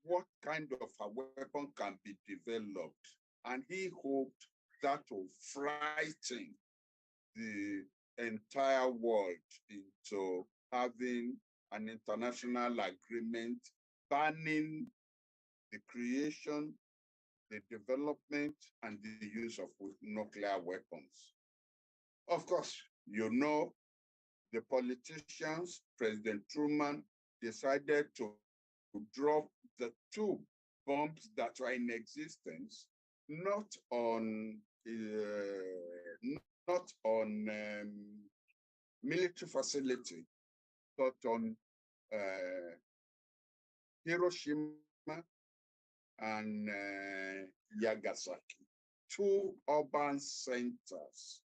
what kind of a weapon can be developed. And he hoped that will frighten the entire world into having an international agreement banning the creation, the development, and the use of nuclear weapons. Of course, you know, the politicians, President Truman, decided to drop the two bombs that were in existence, not on military facility, but on Hiroshima and Nagasaki, two urban centers,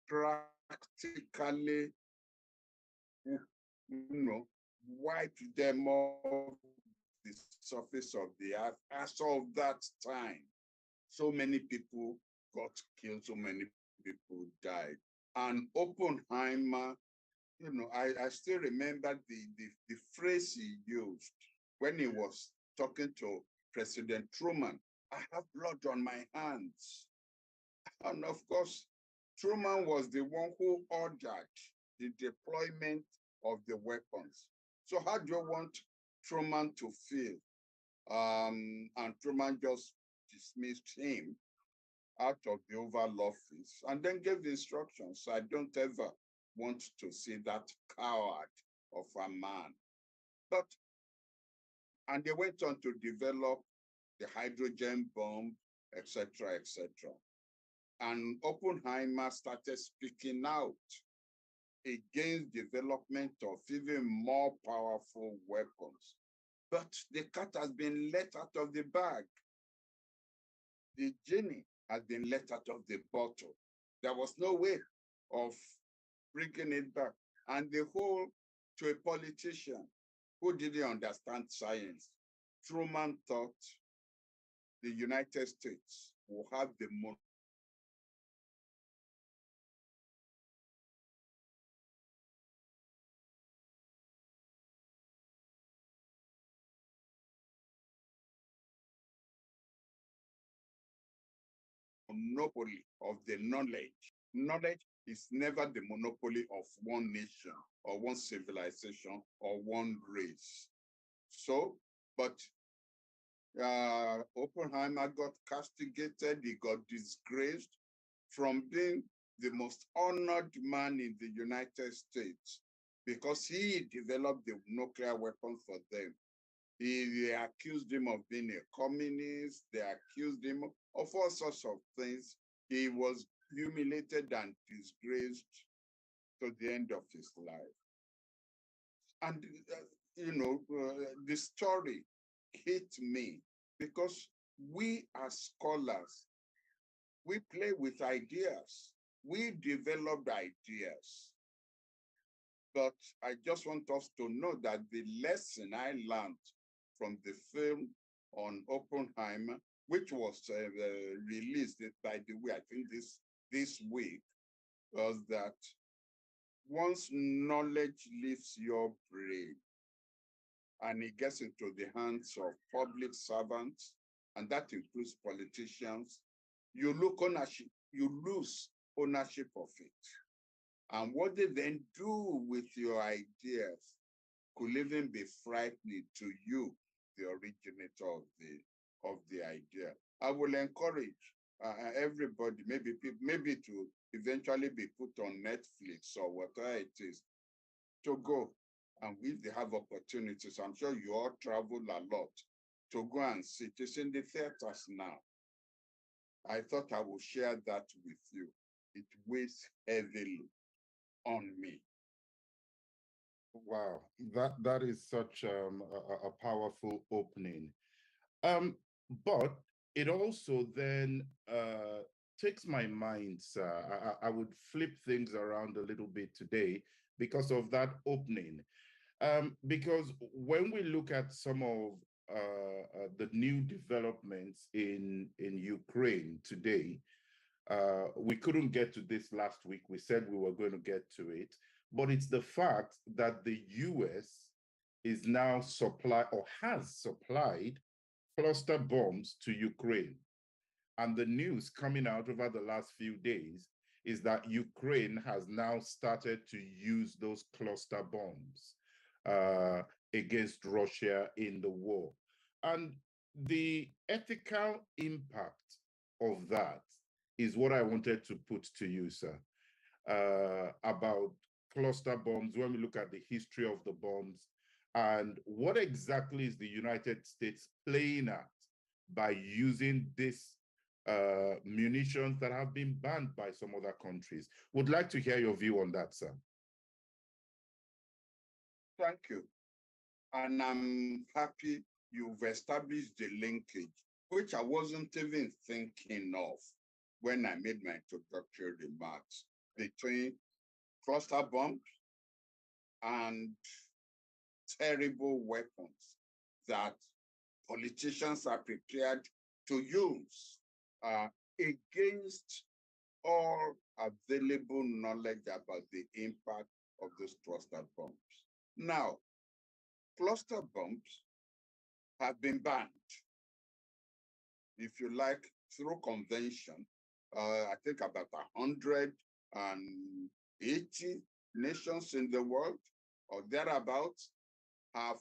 practically, wiped them off the surface of the earth. As of that time, so many people got killed, so many people died. And Oppenheimer, I still remember the phrase he used when he was talking to President Truman. I have blood on my hands. And of course, Truman was the one who ordered the deployment of the weapons. So how do you want Truman to feel? And Truman just dismissed him out of the Oval Office and then gave the instructions. I don't ever want to see that coward of a man. And they went on to develop the hydrogen bomb, etc., etc. And Oppenheimer started speaking out against development of even more powerful weapons. But the cat has been let out of the bag. The genie has been let out of the bottle. There was no way of bringing it back. And the whole, to a politician who didn't understand science, Truman thought the United States will have the monopoly of the knowledge. Knowledge is never the monopoly of one nation or one civilization or one race. So, but Oppenheimer got castigated, he got disgraced from being the most honored man in the United States because he developed the nuclear weapon for them. They accused him of being a communist. They accused him of all sorts of things. He was humiliated and disgraced to the end of his life. And, the story hit me because we as scholars, we play with ideas. We developed ideas. But I just want us to know that the lesson I learned from the film on Oppenheimer, which was released, by the way, I think this week, was that once knowledge leaves your brain and it gets into the hands of public servants, and that includes politicians, you lose ownership of it. And what they then do with your ideas could even be frightening to you, the originator of the idea. I will encourage everybody, maybe to eventually be put on Netflix or whatever it is, to go. And if they have opportunities, I'm sure you all travel a lot, to go and see. It's in the theaters now. I thought I would share that with you. It weighs heavily on me. Wow, that is such a powerful opening. But it also then takes my mind, sir. I would flip things around a little bit today because of that opening. Because when we look at some of the new developments in Ukraine today, we couldn't get to this last week. We said we were going to get to it, but it's the fact that the US is now supply or has supplied cluster bombs to Ukraine. And the news coming out over the last few days is that Ukraine has now started to use those cluster bombs against Russia in the war. And the ethical impact of that is what I wanted to put to you, sir, about cluster bombs, when we look at the history of the bombs, and what exactly is the United States playing at by using this munitions that have been banned by some other countries. Would like to hear your view on that, sir. Thank you. And I'm happy you've established the linkage, which I wasn't even thinking of when I made my introductory remarks, between cluster bombs and terrible weapons that politicians are prepared to use against all available knowledge about the impact of those cluster bombs. Now, cluster bombs have been banned, if you like, through convention. I think about 180 nations in the world or thereabouts have,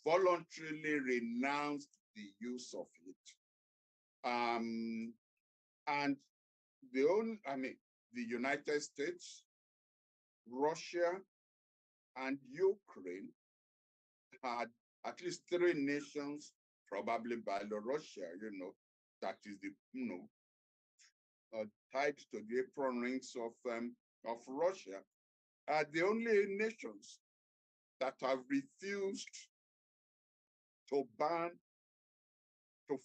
voluntarily renounced the use of it. And the United States, Russia, and Ukraine had at least 3 nations, probably Belarus, that is the, tied to the apron rings of Russia, are the only nations that have refused to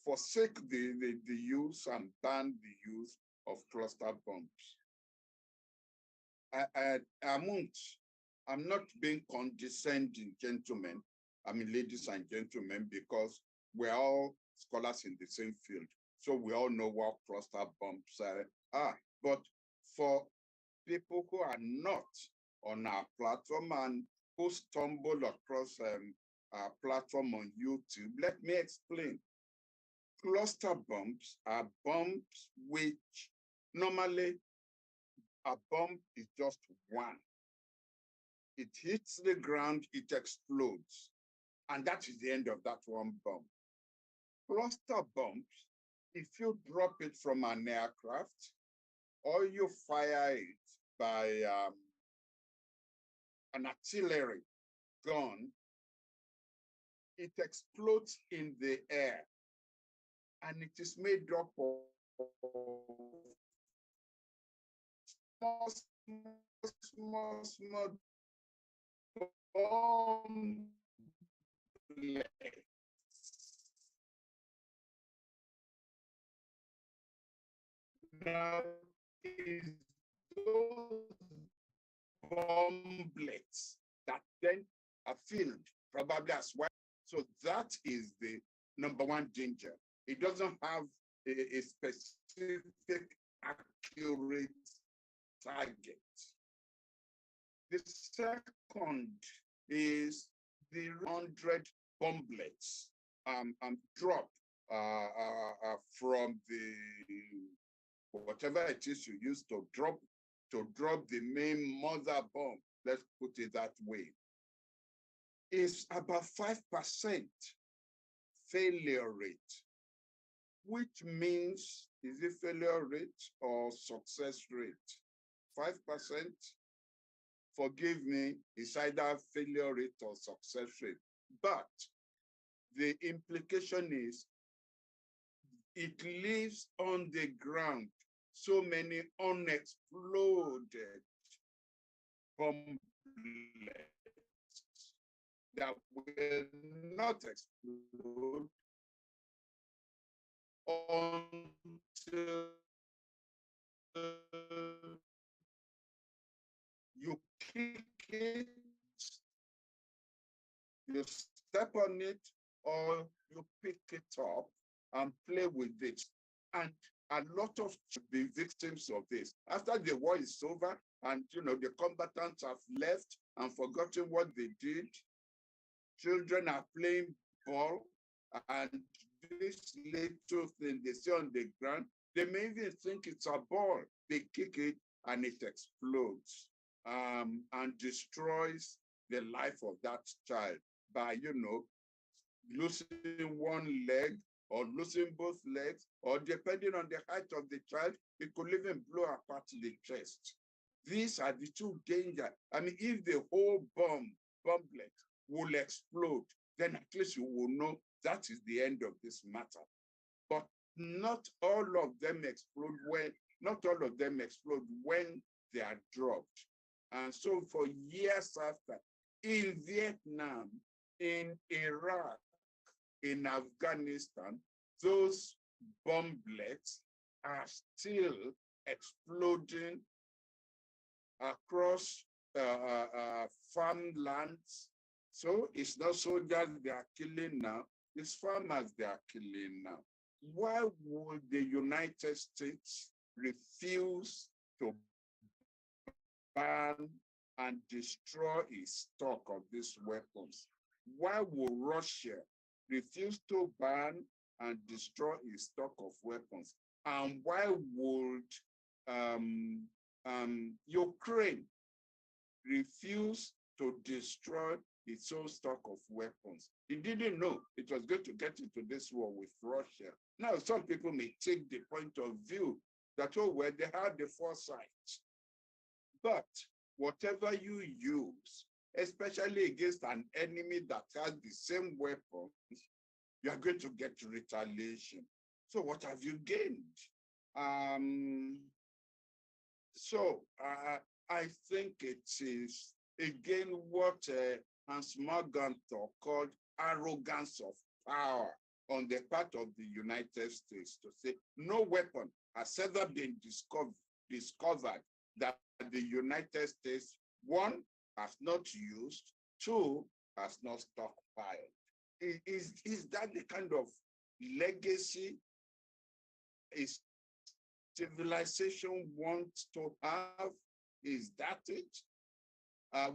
forsake the use and ban the use of cluster bombs. I'm not being condescending, gentlemen. I mean, ladies and gentlemen, because we're all scholars in the same field. So we all know what cluster bombs are. But for people who are not on our platform and who stumble across our platform on YouTube, let me explain. Cluster bombs are bombs which normally a bomb is just one. It hits the ground, it explodes. And that is the end of that one bomb. Cluster bombs, if you drop it from an aircraft or you fire it by an artillery gun, it explodes in the air. And it is made up of small bomb now is those bomblets that then are filled probably as well. So that is the number one danger. It doesn't have a specific, accurate target. The second is the 100 bomblets drop from the whatever it is you use to drop the main mother bomb. Let's put it that way. Is about 5% failure rate, which means, is it failure rate or success rate? 5%, forgive me, is either failure rate or success rate. But the implication is it leaves on the ground so many unexploded bomblets that will not explode until you kick it, you step on it, or you pick it up and play with it. And a lot of should be victims of this. After the war is over and the combatants have left and forgotten what they did, Children are playing ball, and this little thing they see on the ground, they may even think it's a ball. They kick it and it explodes and destroys the life of that child by, losing one leg or losing both legs, or depending on the height of the child, it could even blow apart the chest. These are the two dangers. I mean, if the whole bomblet will explode, then at least you will know that is the end of this matter. But not all of them explode when they are dropped. And so for years after, in Vietnam, in Iraq, in Afghanistan, those bomblets are still exploding across farmlands. So it's not soldiers they are killing now, it's farmers they are killing now. Why would the United States refuse to ban and destroy its stock of these weapons? Why would Russia refuse to ban and destroy its stock of weapons? And why would Ukraine refuse to destroy its own stock of weapons? He didn't know it was going to get into this war with Russia. Now, some people may take the point of view that, oh, well, they had the foresight. But whatever you use, especially against an enemy that has the same weapons, you are going to get retaliation. So what have you gained? I think it is, again, what Hans Morgenthau called arrogance of power on the part of the United States to say no weapon has ever been discovered that the United States, one, has not used, two, has not stockpiled. Is that the kind of legacy is civilization wants to have? Is that it?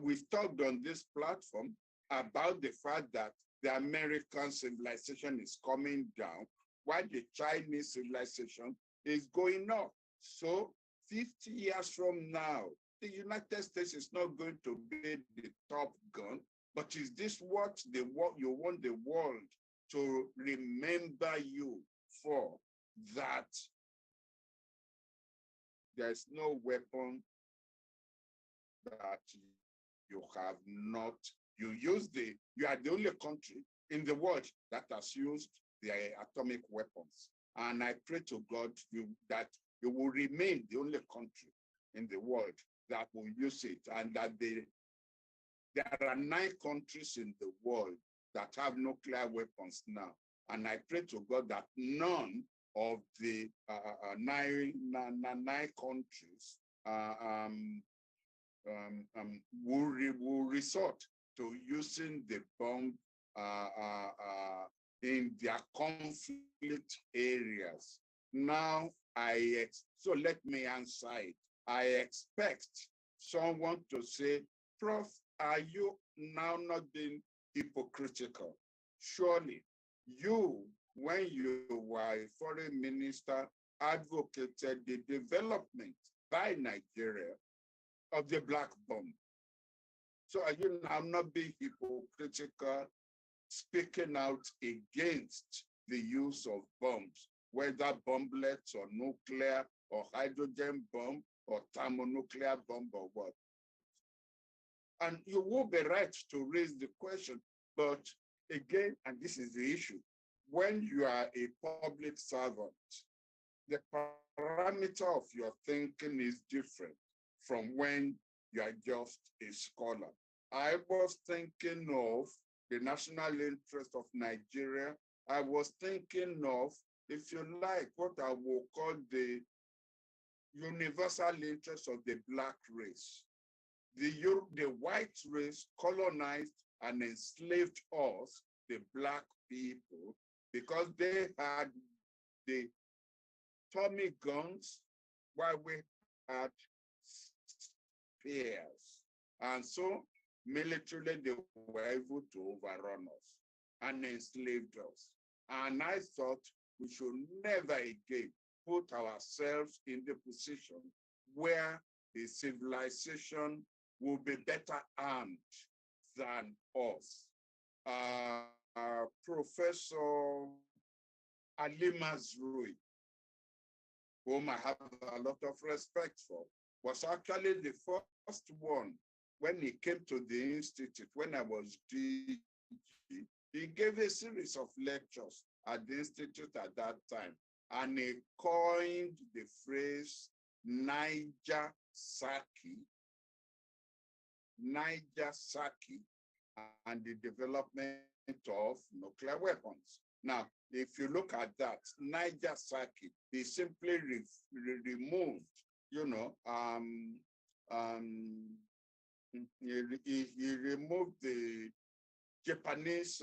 We've talked on this platform about the fact that the American civilization is coming down while the Chinese civilization is going up. So 50 years from now, the United States is not going to be the top gun, but is this what you want the world to remember you for? That there's no weapon that you have not, you are the only country in the world that has used the atomic weapons. And I pray to God that you will remain the only country in the world that will use it, and that there are 9 countries in the world that have nuclear weapons now. And I pray to God that none of the 9 countries will resort to using the bomb in their conflict areas. Now, so let me answer it. I expect someone to say, Prof, are you now not being hypocritical? Surely you, when you were a foreign minister, advocated the development by Nigeria of the black bomb. So are you now not being hypocritical, speaking out against the use of bombs, whether bomblets or nuclear or hydrogen bomb or thermonuclear bomb or what? And you will be right to raise the question, but again, and this is the issue, when you are a public servant, the parameter of your thinking is different from when you are just a scholar. I was thinking of the national interest of Nigeria. I was thinking of, if you like, what I will call the universal interest of the black race. The white race colonized and enslaved us, the black people, because they had the Tommy guns while we had spears. And so Militarily, they were able to overrun us and enslaved us. And I thought we should never again put ourselves in the position where a civilization will be better armed than us. Professor Ali Mazrui, whom I have a lot of respect for, was actually the first one when he came to the Institute, when I was DG. He gave a series of lectures at the Institute at that time, and he coined the phrase Niger Saki, and the development of nuclear weapons. Now, if you look at that, Niger Saki, he simply removed, he removed the Japanese,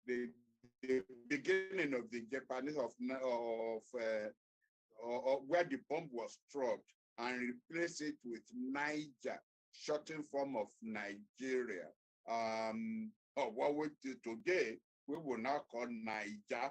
the beginning of the Japanese where the bomb was dropped, and replace it with Niger, shortened form of Nigeria. Or what we do today, we will now call Niger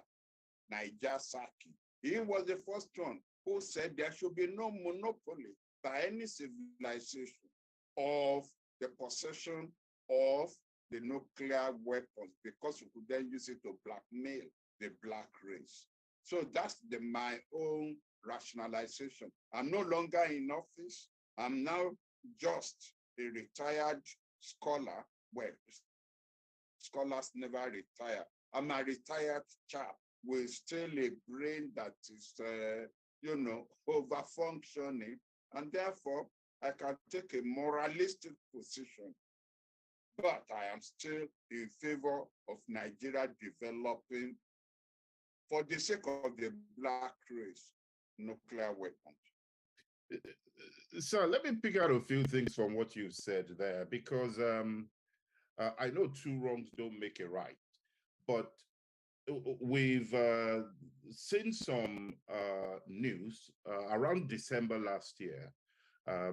Saki. He was the first one who said there should be no monopoly by any civilization of the possession of the nuclear weapons, because we could then use it to blackmail the black race. So that's my own rationalization. I'm no longer in office. I'm now just a retired scholar. Well, scholars never retire. I'm a retired chap with still a brain that is, over-functioning. And therefore, I can take a moralistic position. But I am still in favor of Nigeria developing, for the sake of the black race, nuclear weapons. So let me pick out a few things from what you said there, because I know two wrongs don't make a right, but we've seen some news around December last year.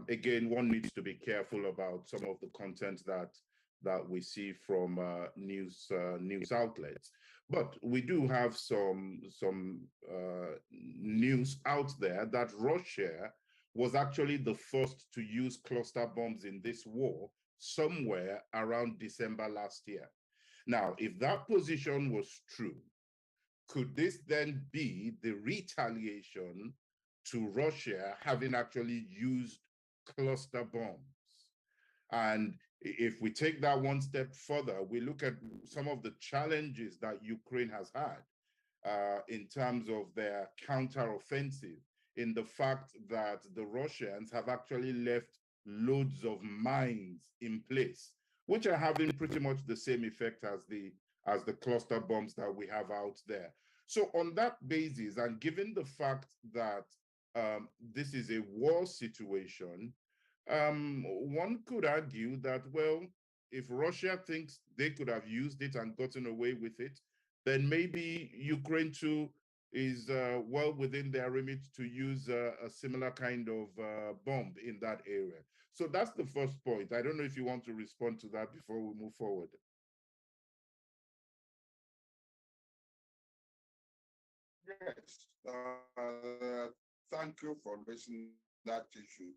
Again, one needs to be careful about some of the content that we see from news outlets. But we do have some news out there that Russia was actually the first to use cluster bombs in this war somewhere around December last year. Now, if that position was true, could this then be the retaliation to Russia having actually used cluster bombs? And if we take that one step further, we look at some of the challenges that Ukraine has had in terms of their counteroffensive, in the fact that the Russians have actually left loads of mines in place, which are having pretty much the same effect as the cluster bombs that we have out there. So on that basis, and given the fact that this is a war situation, one could argue that, well, if Russia thinks they could have used it and gotten away with it, then maybe Ukraine too is well within their remit to use a similar kind of bomb in that area. So that's the first point. I don't know if you want to respond to that before we move forward. Yes, thank you for raising that issue.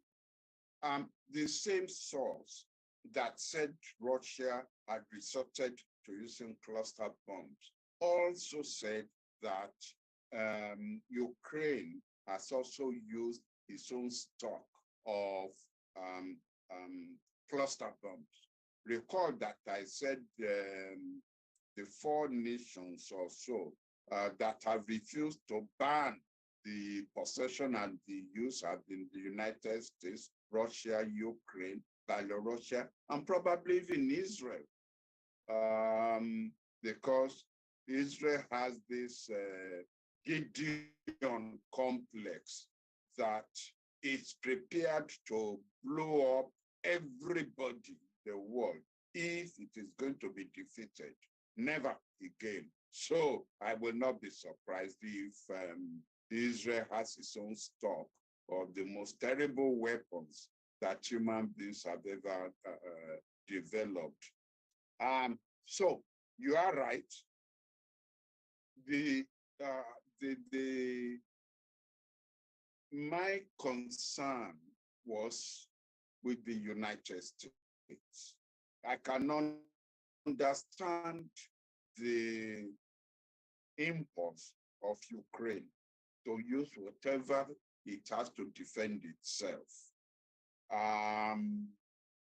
The same source that said Russia had resorted to using cluster bombs also said that Ukraine has also used its own stock of cluster bombs. Recall that I said the 4 nations or so that have refused to ban the possession and the use have been the United States, Russia, Ukraine, Belarus, and probably even Israel. Because Israel has this Gideon complex that is prepared to blow up everybody in the world if it is going to be defeated. Never again. So I will not be surprised if Israel has its own stock of the most terrible weapons that human beings have ever developed. So you are right. The my concern was with the United States. I can understand the impulse of Ukraine to use whatever it has to defend itself.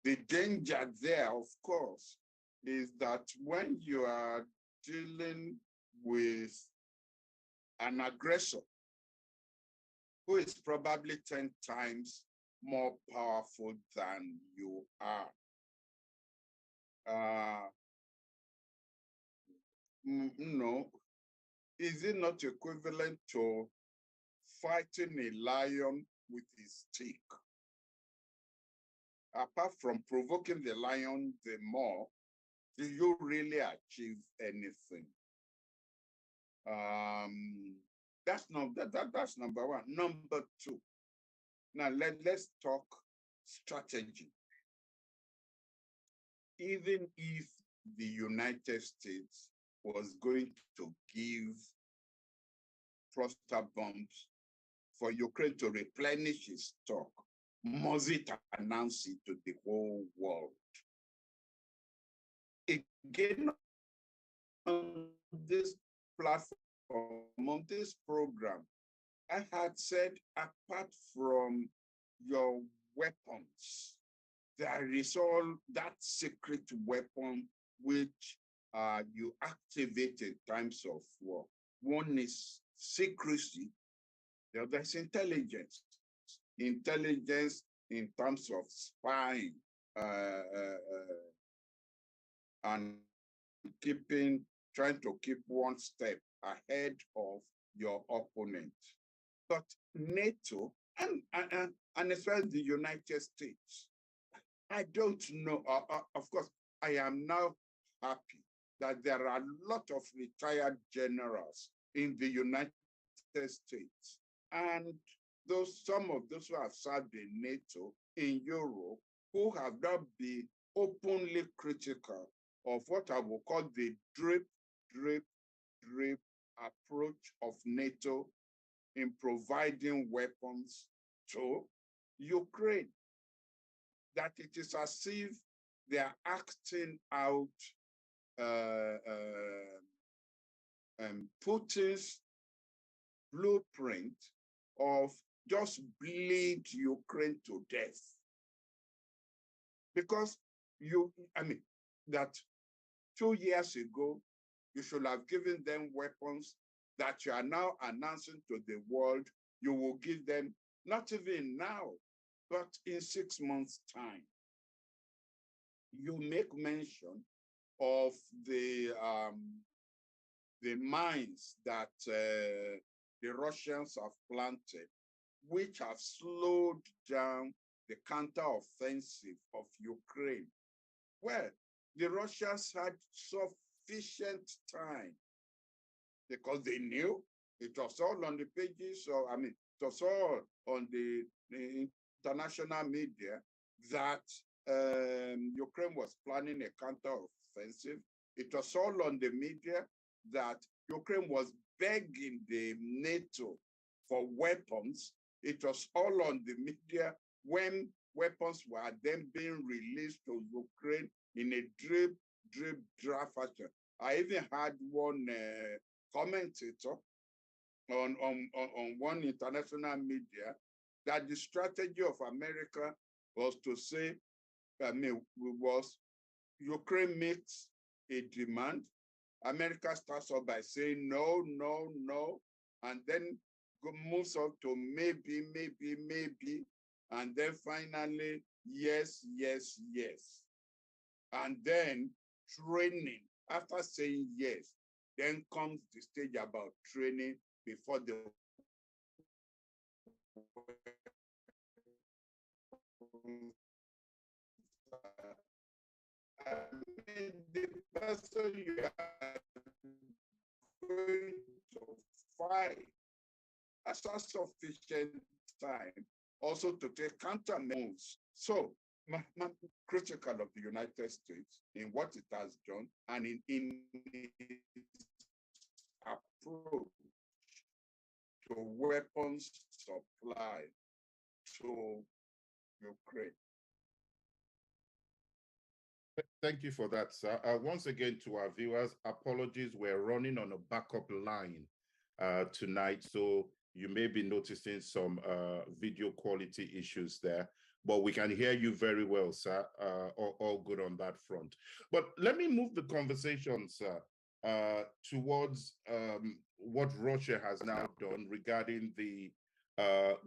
The danger there, of course, is that when you are dealing with an aggressor who is probably 10 times more powerful than you are, no, is it not equivalent to fighting a lion with his stick? Apart from provoking the lion the more, do you really achieve anything? That's number one. Number two, now let's talk strategy. Even if the United States was going to give cluster bombs for Ukraine to replenish its stock, must it announce it to the whole world? Again, on this platform, on this program, I had said, apart from your weapons, there is all that secret weapon which you activate in times of war. One is secrecy, the other is intelligence. Intelligence in terms of spying and trying to keep one step ahead of your opponent. But NATO and especially the United States, I don't know. Of course, I am now happy that there are a lot of retired generals in the United States, and some of those who have served in NATO, in Europe, who have not been openly critical of what I will call the drip approach of NATO in providing weapons to Ukraine. That it is as if they are acting out Putin's blueprint of just bleed Ukraine to death. Because that 2 years ago, you should have given them weapons that you are now announcing to the world you will give them, not even now, but in 6 months' time. You make mention of the mines that the Russians have planted, which have slowed down the counteroffensive of Ukraine. Well, the Russians had sufficient time because they knew it was all on the pages, it was all on the international media that Ukraine was planning a counteroffensive. It was all on the media that Ukraine was begging the NATO for weapons. It was all on the media when weapons were then being released to Ukraine in a drip draft fashion. I even had one commentator on one international media that the strategy of America was to say, Ukraine makes a demand. America starts off by saying no, and then moves up to maybe, and then finally, yes. And then training. After saying yes, then comes the stage about training before the the person you are going to fight has sufficient time also to take counter moves So, critical of the United States in what it has done and in its approach to weapons supply to Ukraine. Thank you for that, sir. Once again, to our viewers, apologies. We're running on a backup line tonight, so you may be noticing some video quality issues there, but we can hear you very well, sir. All good on that front. But let me move the conversation, sir, towards what Russia has now done regarding the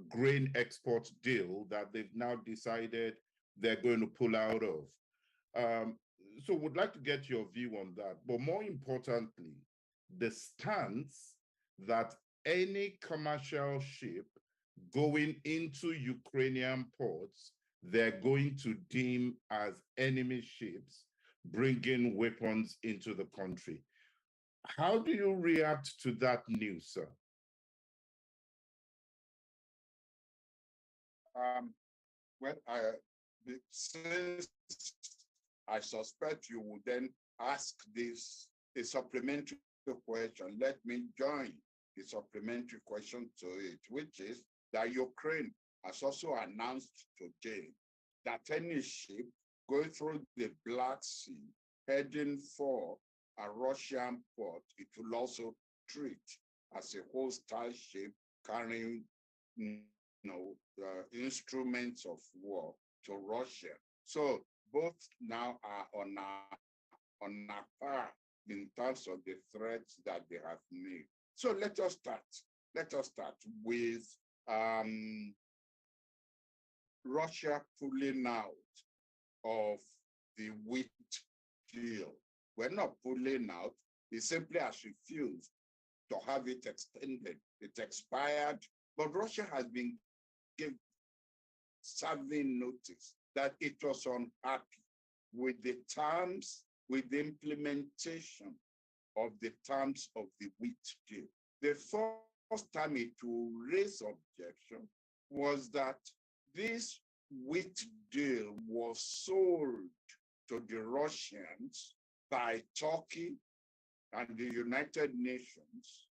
grain export deal that they've now decided they're going to pull out of. So would like to get your view on that. But more importantly, the stance that any commercial ship going into Ukrainian ports, they're going to deem as enemy ships bringing weapons into the country. How do you react to that news, sir? Well, since I suspect you would then ask this a supplementary question, let me join the supplementary question to it, which is that Ukraine has also announced today that any ship going through the Black Sea heading for a Russian port, it will also treat as a hostile ship carrying instruments of war to Russia. So both now are on a par in terms of the threats that they have made. So let us start. Let us start with Russia pulling out of the wheat deal. We're not pulling out. It simply has refused to have it extended. It expired, but Russia has been given serving notice that it was unhappy with the terms, with the implementation of the terms of the wheat deal. The first time it will raise objection was that this wheat deal was sold to the Russians by Turkey and the United Nations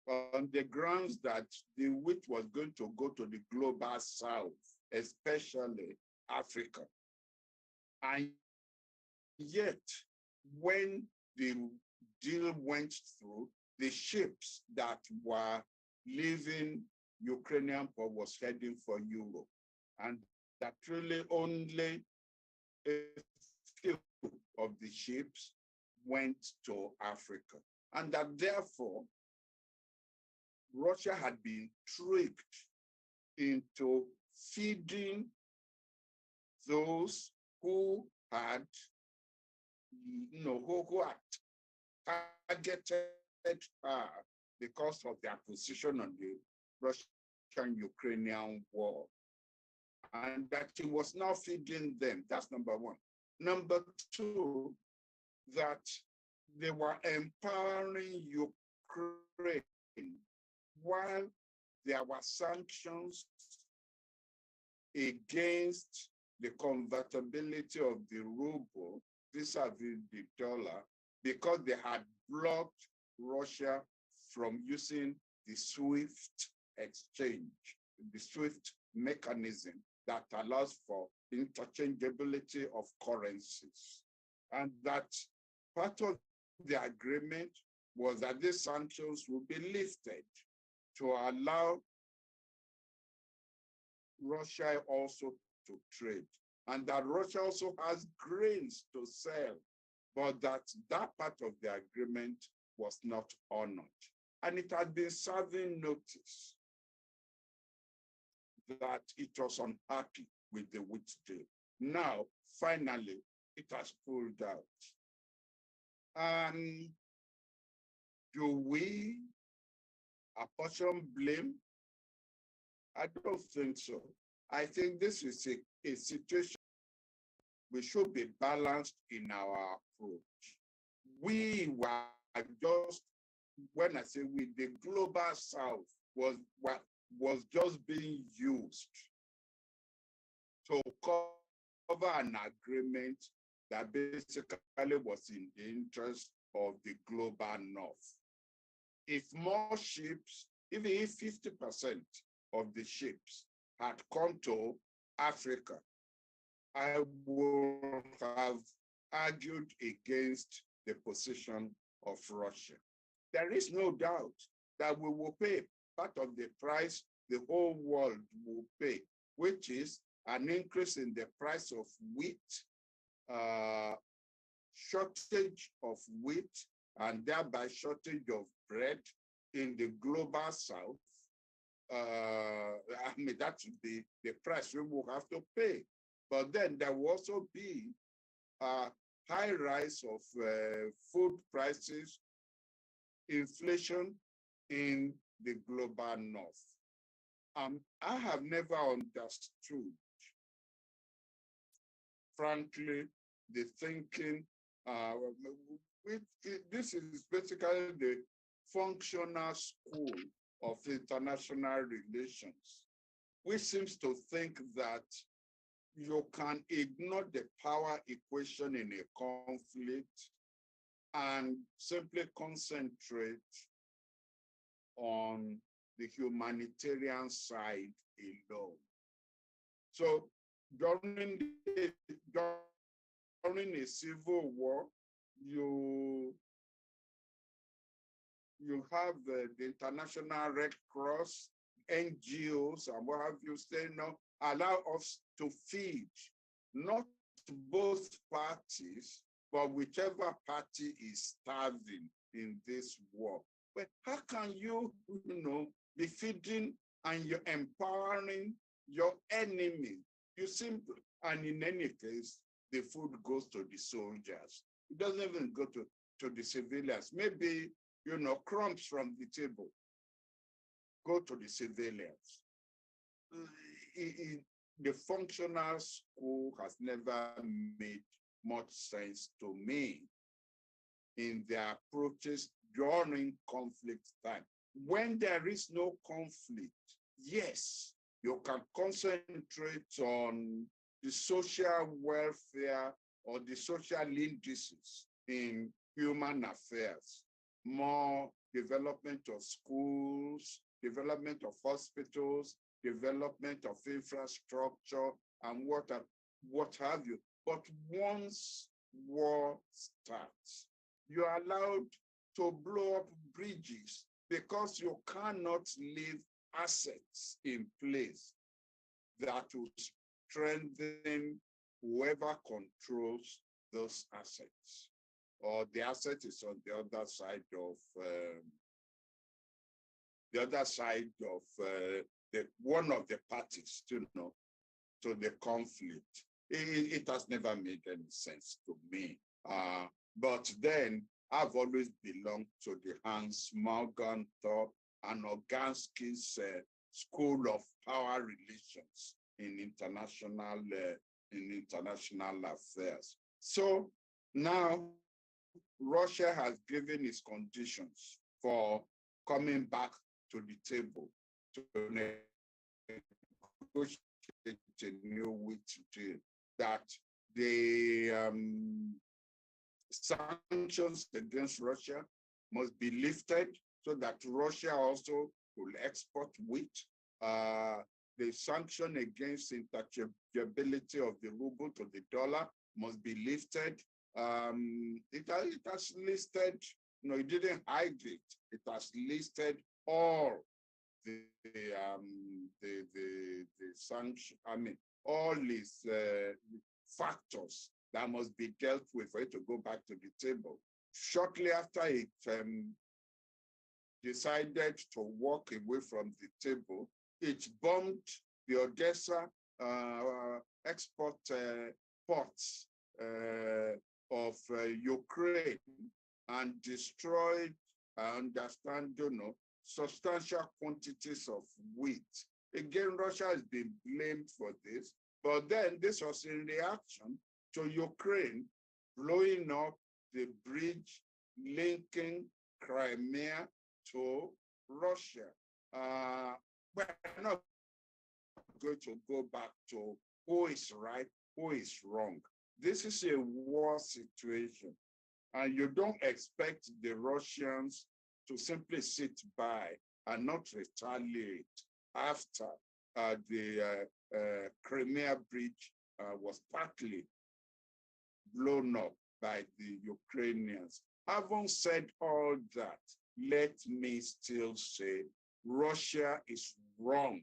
on the grounds that the wheat was going to go to the global south, especially Africa. And yet, when the deal went through, the ships that were leaving Ukrainian port was heading for Europe. And that really only a few of the ships went to Africa. And that therefore, Russia had been tricked into feeding those who had, who had targeted her because of their position on the Russian-Ukrainian war. And that he was now feeding them. That's number one. Number two, that they were empowering Ukraine while there were sanctions against the convertibility of the ruble vis-a-vis the dollar, because they had blocked Russia from using the SWIFT exchange, the SWIFT mechanism that allows for interchangeability of currencies. And that part of the agreement was that these sanctions would be lifted to allow Russia also to trade, and that Russia also has grains to sell, but that part of the agreement was not honored. And it had been serving notice that it was unhappy with the wheat deal. Now, finally, it has pulled out. And do we apportion blame? I don't think so. I think this is a situation we should be balanced in our approach. We were just, when I say we, the global south was was just being used to cover an agreement that basically was in the interest of the global north. If more ships, even if 50% of the ships had come to Africa, I would have argued against the position of Russia. There is no doubt that we will pay part of the price the whole world will pay, which is an increase in the price of wheat, shortage of wheat, and thereby shortage of bread in the global south. I mean, that should be the price we will have to pay. But then there will also be a high rise of food prices, inflation in the global north. I have never understood, frankly, the thinking. This is basically the functional school of international relations, which seems to think that you can ignore the power equation in a conflict and simply concentrate on the humanitarian side alone. So during a civil war, you have the International Red Cross, NGOs, and what have you say, no, allow us to feed not both parties, but whichever party is starving in this war. But how can you, be feeding and you're empowering your enemy? You simply, and in any case, the food goes to the soldiers. It doesn't even go to the civilians. Maybe, crumbs from the table go to the civilians. The functional school has never made much sense to me in their approaches during conflict time. When there is no conflict, yes, you can concentrate on the social welfare or the social indices in human affairs, more development of schools, development of hospitals, development of infrastructure, and what have you. But once war starts, you are allowed to blow up bridges because you cannot leave assets in place that will strengthen whoever controls those assets, or the asset is on the other side of one of the parties, to the conflict. It has never made any sense to me. But then I've always belonged to the Hans Morgenthau and Organsky's school of power relations in international affairs. So now Russia has given its conditions for coming back to the table to negotiate a new wheat deal, that the sanctions against Russia must be lifted so that Russia also will export wheat. The sanction against interchangeability of the ruble to the dollar must be lifted. It has listed, it didn't hide it. It has listed all the sanction, all these factors that must be dealt with for it to go back to the table. Shortly after it decided to walk away from the table, it bombed the Odessa export ports of Ukraine and destroyed, I understand, substantial quantities of wheat. Again, Russia has been blamed for this, but then this was in reaction to Ukraine blowing up the bridge linking Crimea to Russia. we're not going to go back to who is right, who is wrong. This is a war situation, and you don't expect the Russians to simply sit by and not retaliate after the Crimea Bridge was partly blown up by the Ukrainians. Having said all that, let me still say Russia is wrong.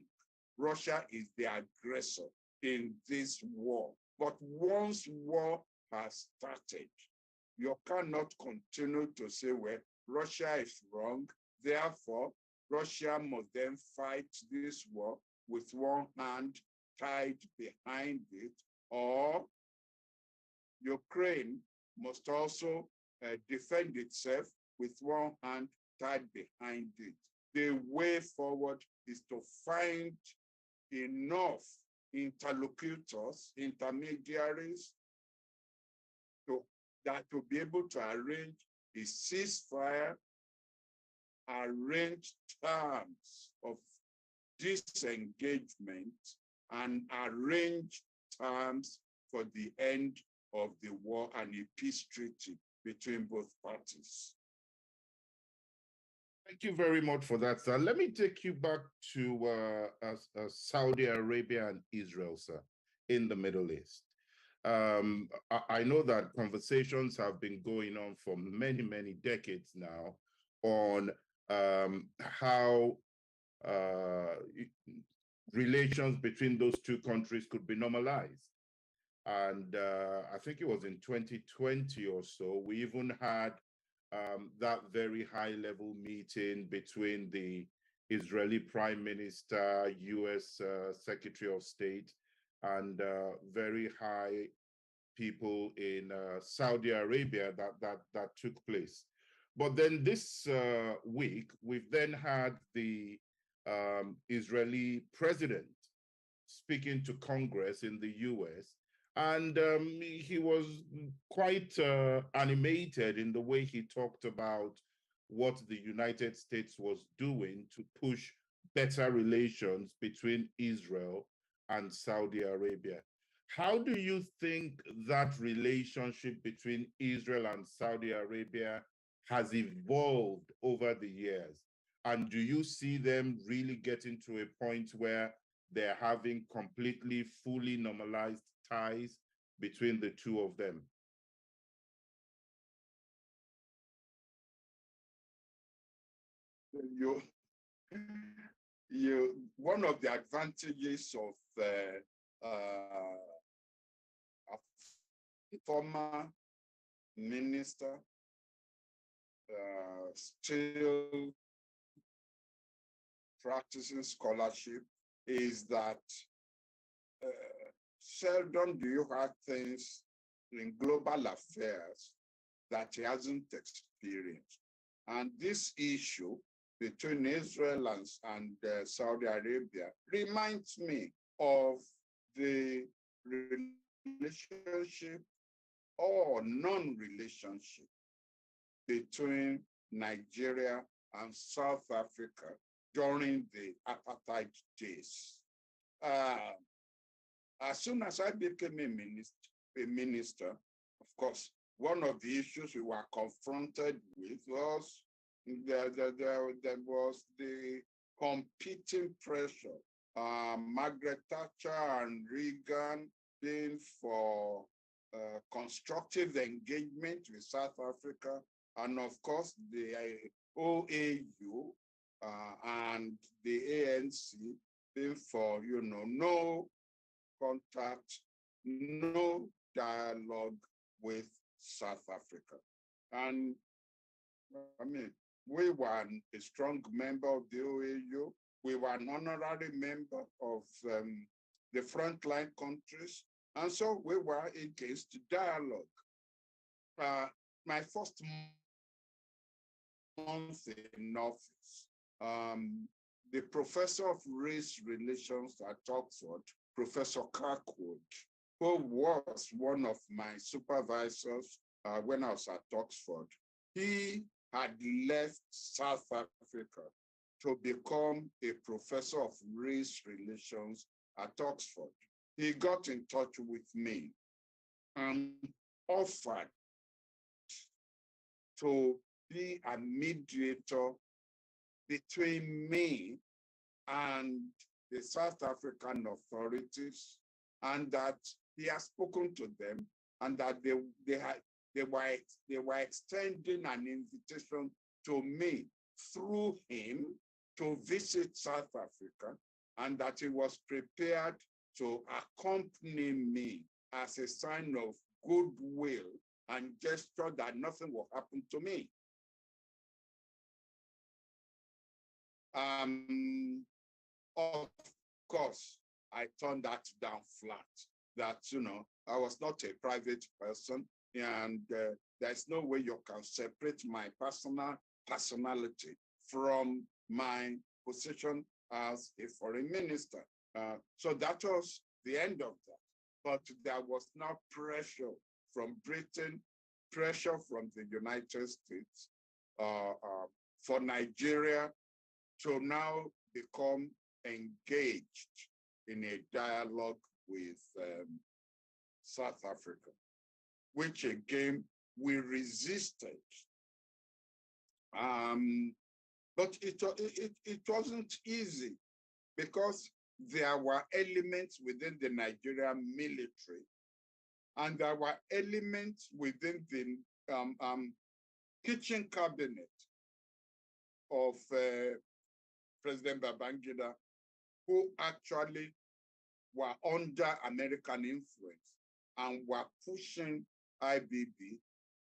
Russia is the aggressor in this war. But once war has started, you cannot continue to say, well, Russia is wrong. Therefore, Russia must then fight this war with one hand tied behind it, or Ukraine must also defend itself with one hand tied behind it. The way forward is to find enough interlocutors, intermediaries, that will be able to arrange a ceasefire, arrange terms of disengagement, and arrange terms for the end of the war and a peace treaty between both parties. Thank you very much for that, sir. Let me take you back to Saudi Arabia and Israel, sir, in the Middle East. I know that conversations have been going on for many, many decades now on how relations between those two countries could be normalized. And I think it was in 2020 or so, we even had that very high-level meeting between the Israeli Prime Minister, US Secretary of State, and very high people in Saudi Arabia that took place. But then this week, we've then had the Israeli president speaking to Congress in the US, and he was quite animated in the way he talked about what the United States was doing to push better relations between Israel and Saudi Arabia. How do you think that relationship between Israel and Saudi Arabia has evolved over the years? And do you see them really getting to a point where they're having completely, fully normalized ties between the two of them? One of the advantages of a former minister still practicing scholarship is that seldom do you have things in global affairs that he hasn't experienced. And this issue between Israel and Saudi Arabia reminds me of the relationship or non-relationship between Nigeria and South Africa during the apartheid days. As soon as I became a minister, of course, one of the issues we were confronted with was there was the competing pressure. Margaret Thatcher and Reagan being for constructive engagement with South Africa, and of course the OAU and the ANC being for, no contact, no dialogue with South Africa. And I mean, we were a strong member of the OAU. We were an honorary member of the frontline countries. And so we were against dialogue. My first month in office, the professor of race relations at Oxford, Professor Kirkwood, who was one of my supervisors when I was at Oxford, he had left South Africa to become a professor of race relations at Oxford. He got in touch with me and offered to be a mediator between me and the South African authorities, and that he has spoken to them, and that they were extending an invitation to me through him to visit South Africa, and that he was prepared to accompany me as a sign of goodwill and gesture that nothing will happen to me. Of course, I turned that down flat. That, I was not a private person, and there's no way you can separate my personality from my position as a foreign minister. So that was the end of that. But there was now pressure from Britain, pressure from the United States for Nigeria to now become engaged in a dialogue with South Africa, which again we resisted. But it wasn't easy, because there were elements within the Nigerian military, and there were elements within the kitchen cabinet of President Babangida, who actually were under American influence and were pushing IBB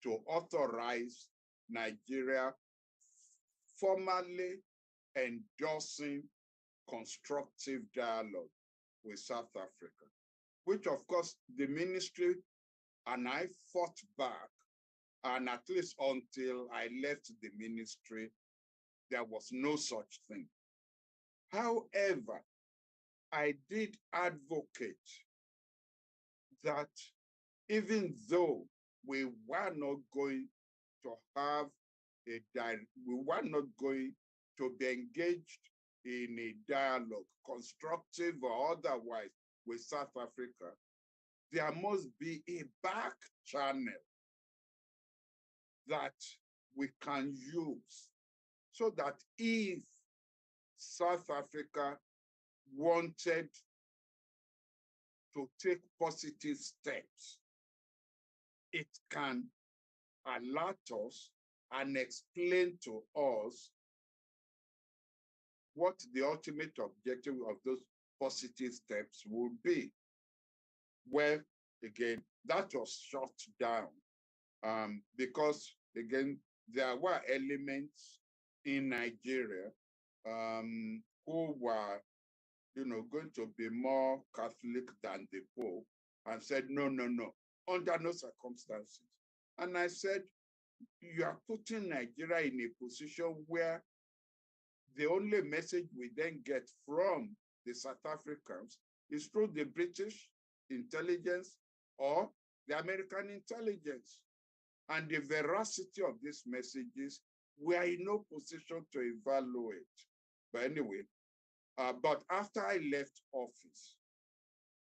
to authorize Nigeria formally endorsing constructive dialogue with South Africa, which of course the ministry and I fought back, and at least until I left the ministry, there was no such thing. However, I did advocate that even though we were not going to have we were not going to be engaged in a dialogue, constructive or otherwise, with South Africa, there must be a back channel that we can use, so that if South Africa wanted to take positive steps, it can alert us and explain to us what the ultimate objective of those positive steps would be. Well, again, that was shut down because, again, there were elements in Nigeria who were, going to be more Catholic than the Pope, and said, no, under no circumstances. And I said, you are putting Nigeria in a position where the only message we then get from the South Africans is through the British intelligence or the American intelligence. And the veracity of these messages, we are in no position to evaluate. But anyway, but after I left office,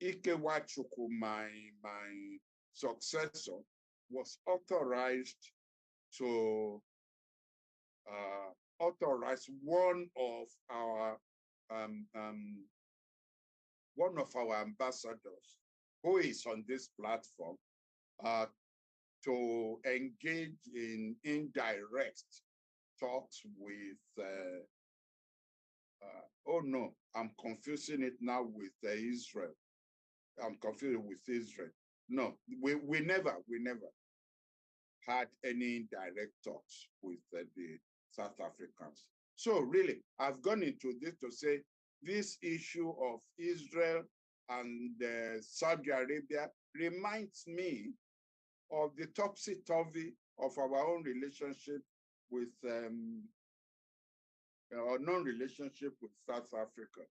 Ike Wachuku, my successor, was authorized to authorize one of our ambassadors, who is on this platform, to engage in indirect talks with oh no, I'm confusing it now with Israel. I'm confused with Israel. No, we never had any direct talks with the South Africans. So really, I've gone into this to say this issue of Israel and Saudi Arabia reminds me of the topsy-turvy of our own relationship with, our non-relationship with South Africa.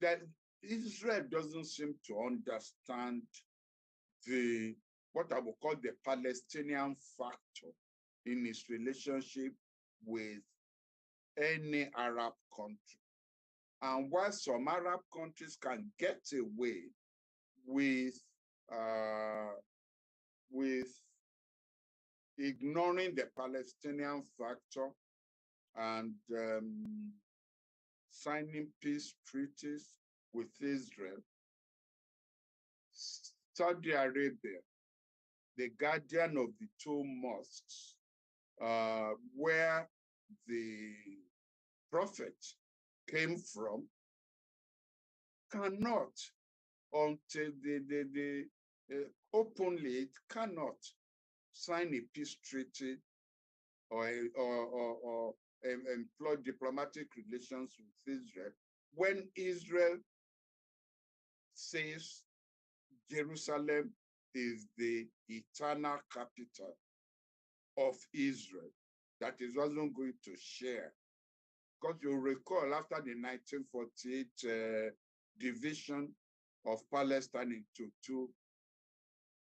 That Israel doesn't seem to understand what I would call the Palestinian factor in its relationship with any Arab country. And while some Arab countries can get away with ignoring the Palestinian factor and signing peace treaties with Israel, Saudi Arabia, the guardian of the two mosques, where the Prophet came from, cannot, until the openly, it cannot sign a peace treaty or employ diplomatic relations with Israel when Israel says Jerusalem is the eternal capital of Israel that is wasn't going to share. Because you'll recall after the 1948 division of Palestine into two,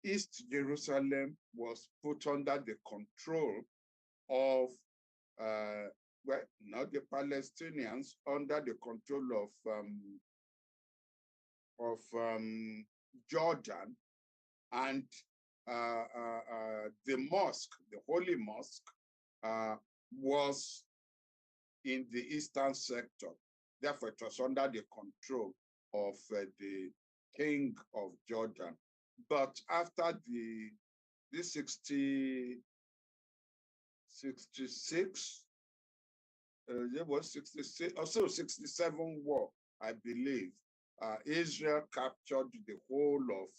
East Jerusalem was put under the control of, well, not the Palestinians, under the control of Jordan, and the mosque, the Holy Mosque, was in the eastern sector. Therefore, it was under the control of the king of Jordan. But after the 66, there was 66, also 67 war, I believe, Israel captured the whole of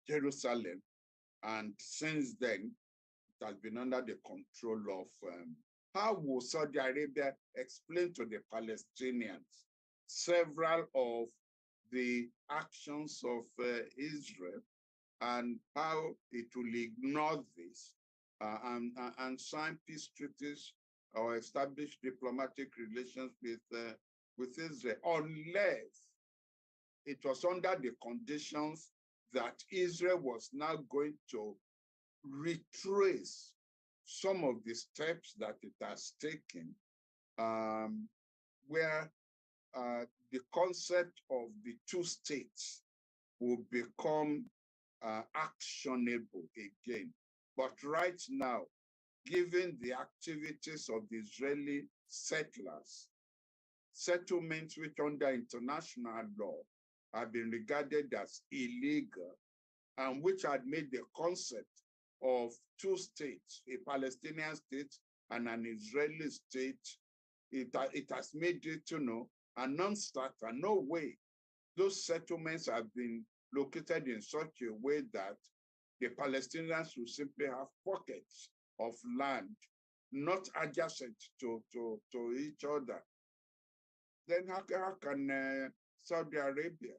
Jerusalem. And since then, it has been under the control of, how will Saudi Arabia explain to the Palestinians several of the actions of Israel and how it will ignore this and sign peace treaties or establish diplomatic relations with Israel, unless it was under the conditions that Israel was now going to retrace some of the steps that it has taken, where the concept of the two states will become actionable again. But right now, given the activities of the Israeli settlers, settlements which under international law have been regarded as illegal, and which had made the concept of two states, a Palestinian state and an Israeli state, it has made it, a non-starter. No way. Those settlements have been located in such a way that the Palestinians will simply have pockets of land not adjacent to each other. Then how can Saudi Arabia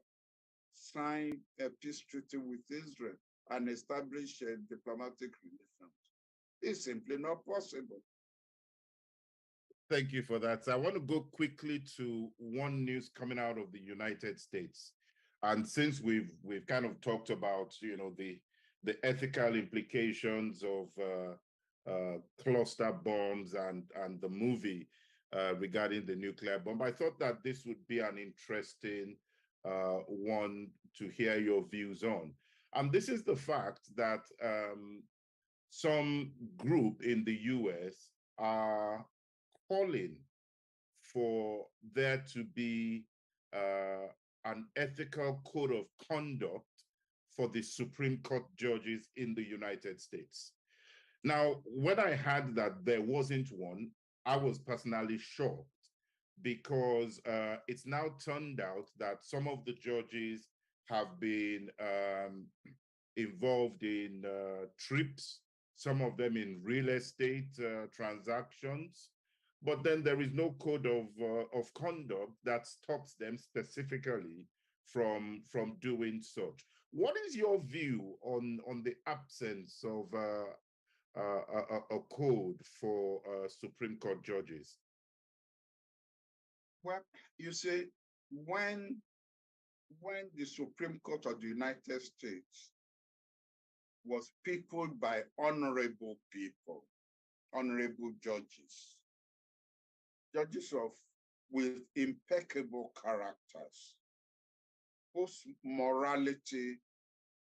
sign a peace treaty with Israel and establish diplomatic relations? It's simply not possible. Thank you for that. So I want to go quickly to one news coming out of the United States. And since we've kind of talked about, the ethical implications of cluster bombs and the movie regarding the nuclear bomb, I thought that this would be an interesting one to hear your views on. And this is the fact that some group in the US are calling for there to be an ethical code of conduct for the Supreme Court judges in the United States. Now, when I heard that there wasn't one, I was personally shocked, because it's now turned out that some of the judges have been involved in trips, some of them in real estate transactions, but then there is no code of conduct that stops them specifically from doing such. What is your view on the absence of a code for Supreme Court judges? Well, you see, when the Supreme Court of the United States was peopled by honorable people, honorable judges, judges with impeccable characters, whose morality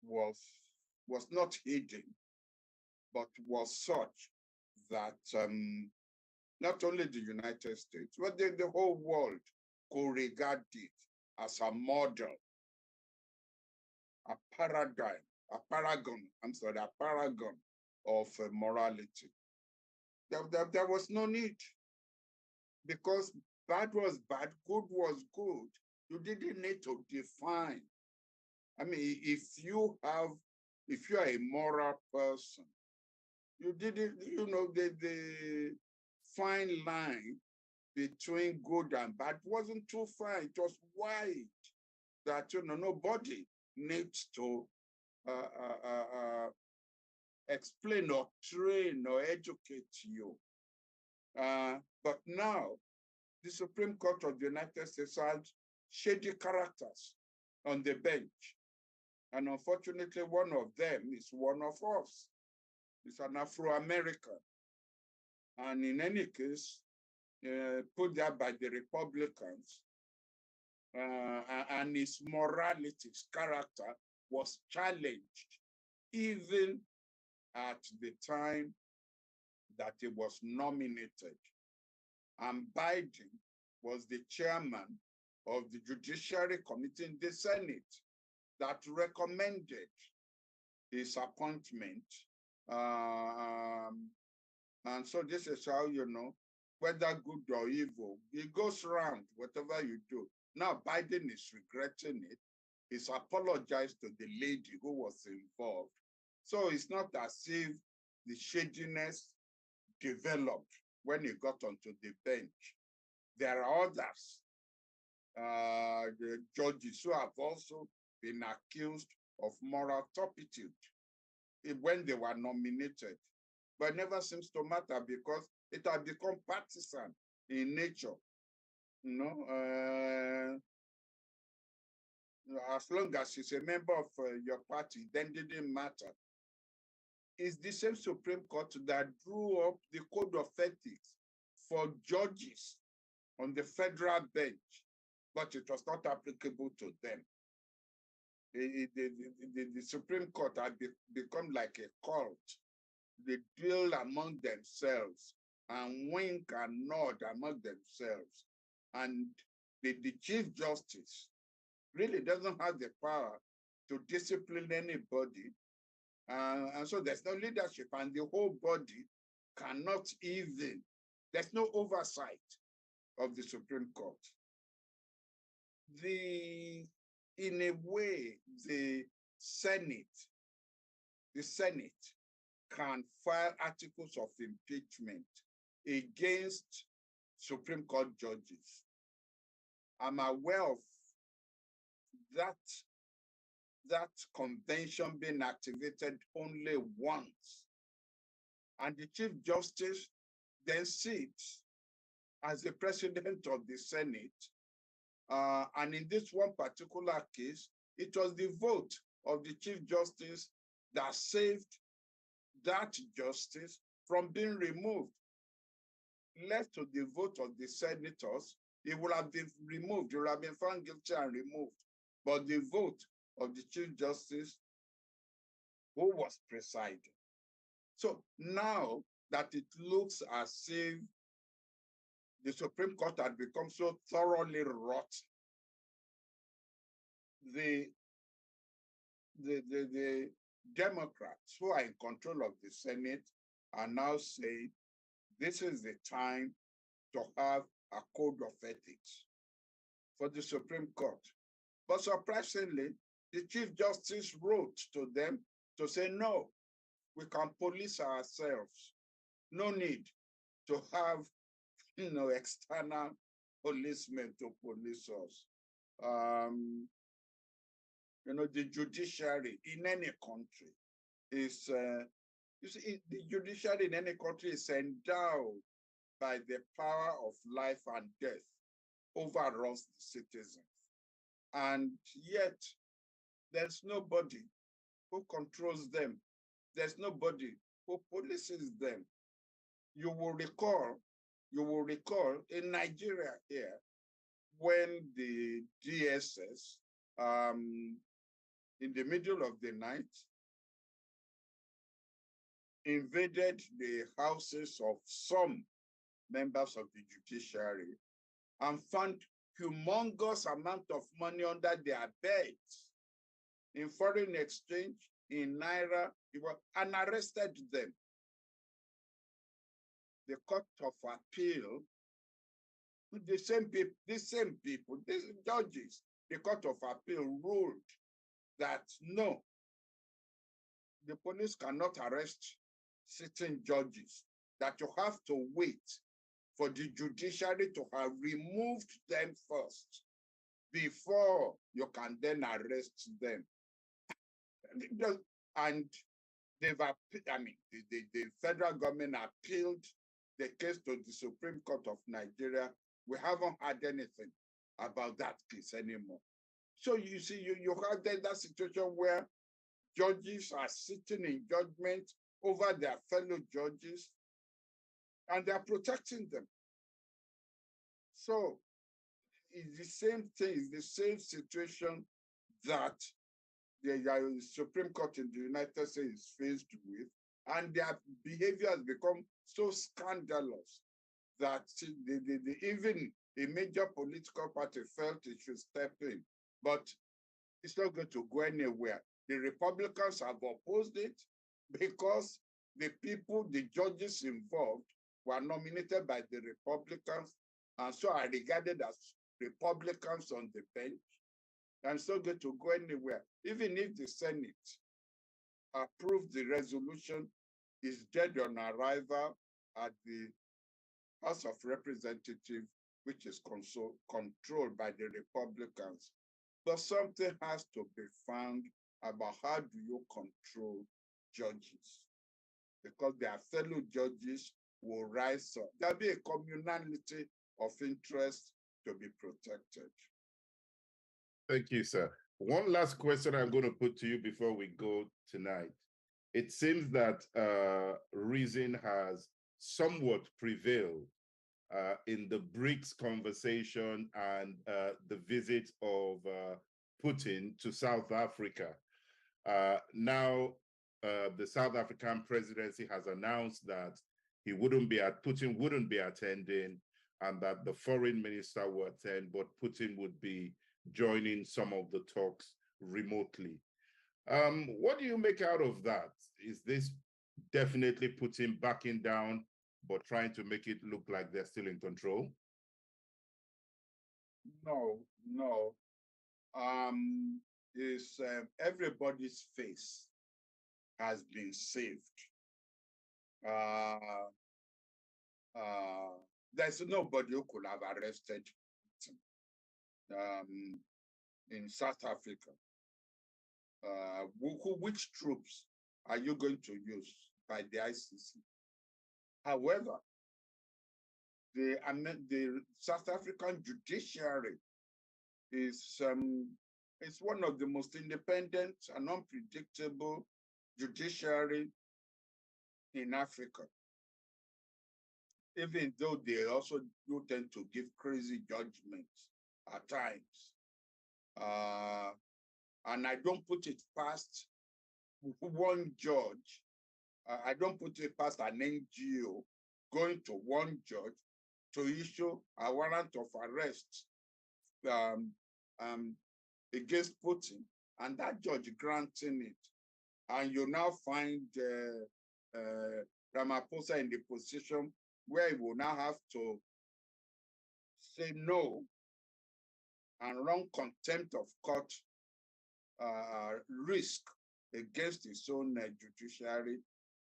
was, was not hidden, but was such that not only the United States, but the whole world could regard it as a model, a paradigm, a paragon, a paragon of morality. There was no need, because bad was bad, good was good. You didn't need to define. I mean, if you are a moral person, you didn't, the fine line between good and bad wasn't too fine. It was wide, that, nobody needs to explain or train or educate you. But now, the Supreme Court of the United States had shady characters on the bench. And unfortunately, one of them is one of us. It's an Afro-American. And in any case, put there by the Republicans, and his morality, his character was challenged even at the time that he was nominated. And Biden was the chairman of the Judiciary Committee in the Senate that recommended his appointment. And so this is how you know whether good or evil. It goes around, whatever you do. Now Biden is regretting it. He's apologized to the lady who was involved. So it's not as if the shadiness developed when he got onto the bench. There are others, the judges who have also been accused of moral turpitude when they were nominated. But it never seems to matter because it has become partisan in nature. As long as he's a member of your party, then it didn't matter. It's the same Supreme Court that drew up the code of ethics for judges on the federal bench, but it was not applicable to them. The Supreme Court had become like a cult. They deal among themselves and wink and nod among themselves. And the Chief Justice really doesn't have the power to discipline anybody. And so there's no leadership, and the whole body cannot even, there's no oversight of the Supreme Court. In a way, the Senate can file articles of impeachment against Supreme Court judges. I'm aware of that convention being activated only once. And the Chief Justice then sits as the president of the Senate. And in this one particular case, it was the vote of the Chief Justice that saved that justice from being removed. Left to the vote of the senators, it would have been removed. It would have been found guilty and removed. But the vote of the Chief Justice, who was presiding. So now that it looks as if the Supreme Court had become so thoroughly rotten, the Democrats who are in control of the Senate are now saying this is the time to have a code of ethics for the Supreme Court. But surprisingly, the Chief Justice wrote to them to say, no, we can police ourselves. No need to have, external policemen to police us. The judiciary in any country is, you see, the judiciary in any country is endowed by the power of life and death over us, the citizens. And yet, there's nobody who controls them. There's nobody who polices them. You will recall You will recall in Nigeria here, when the DSS, in the middle of the night, invaded the houses of some members of the judiciary and found humongous amount of money under their beds in foreign exchange, in Naira, and arrested them. The Court of Appeal, the same people, these judges, the Court of Appeal ruled that no, the police cannot arrest sitting judges, that you have to wait for the judiciary to have removed them first before you can then arrest them. And they've, the federal government appealed the case to the Supreme Court of Nigeria. We haven't had anything about that case anymore. So you see, you have that situation where judges are sitting in judgment over their fellow judges, and they're protecting them. So it's the same thing, it's the same situation that the Supreme Court in the United States is faced with, and their behavior has become so scandalous that even a major political party felt it should step in, but it's not going to go anywhere. The Republicans have opposed it because the people, the judges involved, were nominated by the Republicans, and so are regarded as Republicans on the bench, and it's not going to go anywhere. Even if the Senate approves the resolution, is dead on arrival at the House of Representatives, which is controlled by the Republicans. But something has to be found about how do you control judges, because their fellow judges will rise up. There'll be a communality of interest to be protected. Thank you, sir. One last question I'm going to put to you before we go tonight. It seems that reason has somewhat prevailed in the BRICS conversation and the visit of Putin to South Africa. Now, the South African presidency has announced that Putin wouldn't be attending, and that the foreign minister will attend, but Putin would be joining some of the talks remotely. What do you make out of that? Is this definitely Putin backing down, but trying to make it look like they're still in control? No. Everybody's face has been saved. There's nobody who could have arrested in South Africa. Which troops are you going to use by the ICC? However, the South African judiciary is one of the most independent and unpredictable judiciary in Africa, even though they also do tend to give crazy judgments at times. And I don't put it past one judge. I don't put it past an NGO going to one judge to issue a warrant of arrest against Putin, and that judge granting it. And you now find Ramaphosa in the position where he will now have to say no and run contempt of court risk against his own judiciary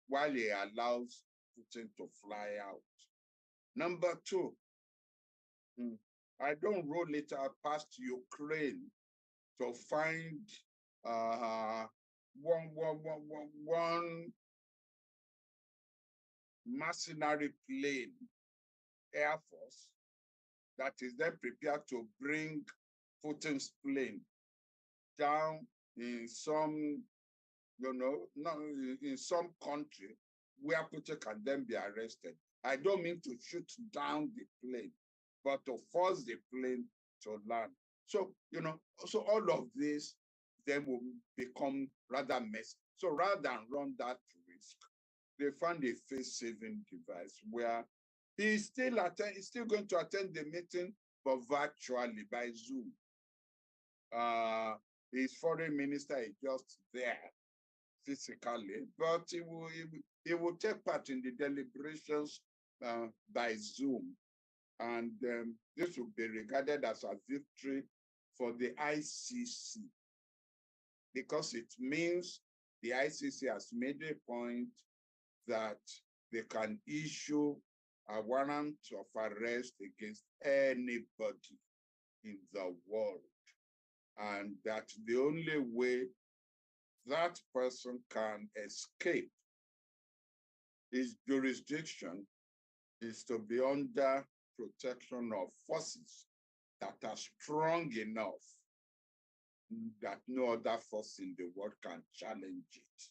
while he allows Putin to fly out. Number two, I don't roll it out past Ukraine to find one mercenary plane, Air Force, that is then prepared to bring Putin's plane down in some, in some country where Putin can then be arrested. I don't mean to shoot down the plane, but to force the plane to land. So, so all of this then will become rather messy. So rather than run that risk, they found a face-saving device where he's still going to attend the meeting, but virtually by Zoom. His foreign minister is just there physically, but he will take part in the deliberations by Zoom. And this will be regarded as a victory for the ICC, because it means the ICC has made a point that they can issue a warrant of arrest against anybody in the world. And that the only way that person can escape his jurisdiction is to be under protection of forces that are strong enough that no other force in the world can challenge it.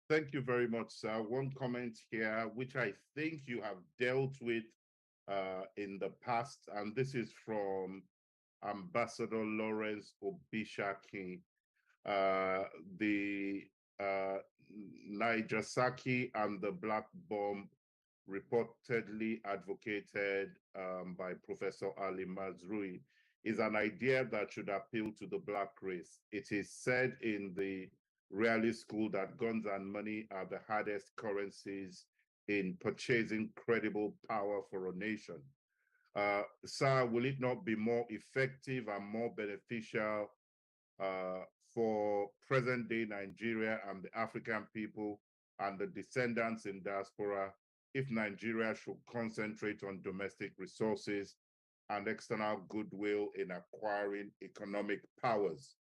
Thank you very much, sir. One comment here, which I think you have dealt with in the past, and this is from Ambassador Lawrence Obishaki. The Nagasaki and the Black Bomb, reportedly advocated by Professor Ali Mazrui, is an idea that should appeal to the Black race. It is said in the realist school that guns and money are the hardest currencies in purchasing credible power for a nation. Sir, will it not be more effective and more beneficial for present-day Nigeria and the African people and the descendants in diaspora if Nigeria should concentrate on domestic resources and external goodwill in acquiring economic powers?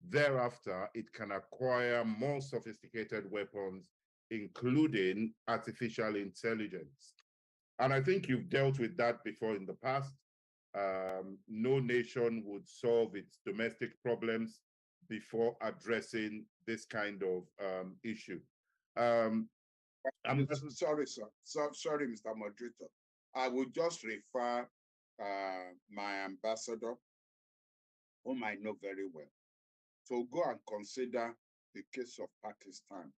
Thereafter, it can acquire more sophisticated weapons, including artificial intelligence. And I think you've dealt with that before in the past. No nation would solve its domestic problems before addressing this kind of issue. Sorry, sir. Sorry, Mr. Moderator. I would just refer my ambassador, whom I know very well, to go and consider the case of Pakistan.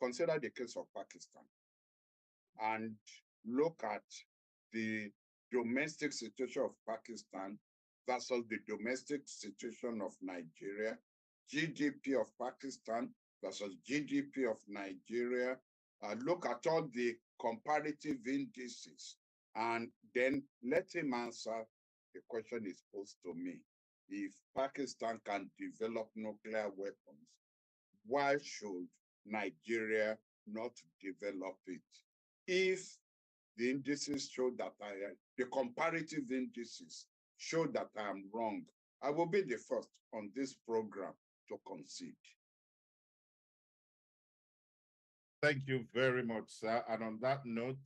Consider the case of Pakistan and look at the domestic situation of Pakistan versus the domestic situation of Nigeria, GDP of Pakistan versus GDP of Nigeria. Look at all the comparative indices, and then let him answer the question is posed to me. If Pakistan can develop nuclear weapons, why should Nigeria not develop it? If the indices show that the comparative indices show that I am wrong, I will be the first on this program to concede. Thank you very much, sir. And on that note,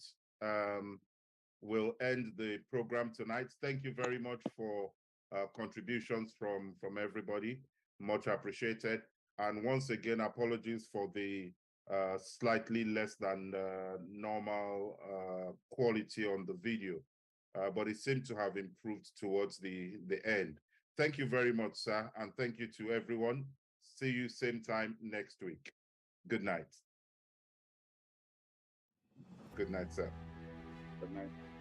we'll end the program tonight. Thank you very much for contributions from everybody. Much appreciated. And once again, apologies for the slightly less than normal quality on the video, but it seemed to have improved towards the end. Thank you very much, sir, and thank you to everyone. See you same time next week. Good night. Good night, sir. Good night.